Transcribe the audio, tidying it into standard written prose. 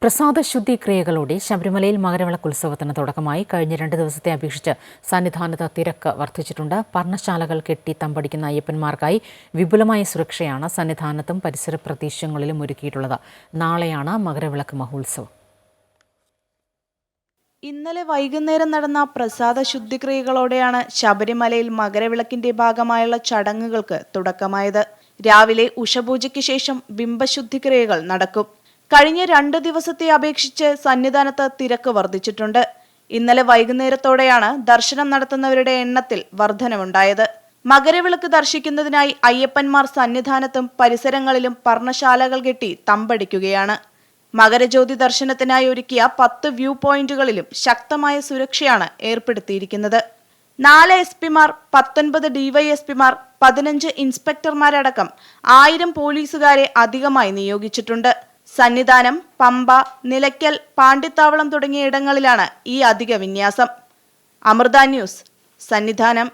പ്രസാദശുദ്ധി ക്രിയകളോടെ ശബരിമലയിൽ മകരവിളക്ക് ഉത്സവത്തിന് തുടക്കമായി. കഴിഞ്ഞ 2 ദിവസത്തെ അപേക്ഷിച്ച് സന്നിധാനത്ത് തിരക്ക് വർദ്ധിച്ചിട്ടുണ്ട്. പർണശാലകൾ കെട്ടി തമ്പടിക്കുന്ന അയ്യപ്പന്മാർക്കായി വിപുലമായ സുരക്ഷയാണ് സന്നിധാനത്തും പരിസര പ്രദേശങ്ങളിലും ഒരുക്കിയിട്ടുള്ളത്. നാളെയാണ് മകരവിളക്ക് മഹോത്സവം. ഇന്നലെ വൈകുന്നേരം നടന്ന പ്രസാദ ശുദ്ധിക്രിയകളോടെയാണ് ശബരിമലയിൽ മകരവിളക്കിന്റെ ഭാഗമായുള്ള ചടങ്ങുകൾക്ക് തുടക്കമായത്. രാവിലെ ഉഷപൂജയ്ക്ക് ശേഷം ബിംബശുദ്ധിക്രിയകൾ നടക്കും. കഴിഞ്ഞ 2 ദിവസത്തെ അപേക്ഷിച്ച് സന്നിധാനത്ത് തിരക്ക് വർദ്ധിച്ചിട്ടുണ്ട്. ഇന്നലെ വൈകുന്നേരത്തോടെയാണ് ദർശനം നടത്തുന്നവരുടെ എണ്ണത്തിൽ വർധനവുണ്ടായത്. മകരവിളക്ക് ദർശിക്കുന്നതിനായി അയ്യപ്പന്മാർ സന്നിധാനത്തും പരിസരങ്ങളിലും പർണശാലകൾ കെട്ടി തമ്പടിക്കുകയാണ്. മകരജ്യോതി ദർശനത്തിനായി ഒരുക്കിയ 10 വ്യൂ പോയിന്റുകളിലും ശക്തമായ സുരക്ഷയാണ് ഏർപ്പെടുത്തിയിരിക്കുന്നത്. 4 എസ്.പിമാർ, 19 ഡിവൈഎസ്പിമാർ, 15 ഇൻസ്പെക്ടർമാരടക്കം 1000 പോലീസുകാരെ അധികമായി നിയോഗിച്ചിട്ടുണ്ട്. സന്നിധാനം, പമ്പ, നിലയ്ക്കൽ, പാണ്ടിത്താവളം തുടങ്ങിയ ഇടങ്ങളിലാണ് ഈ അധിക വിന്യാസം. അമൃത ന്യൂസ്, സന്നിധാനം.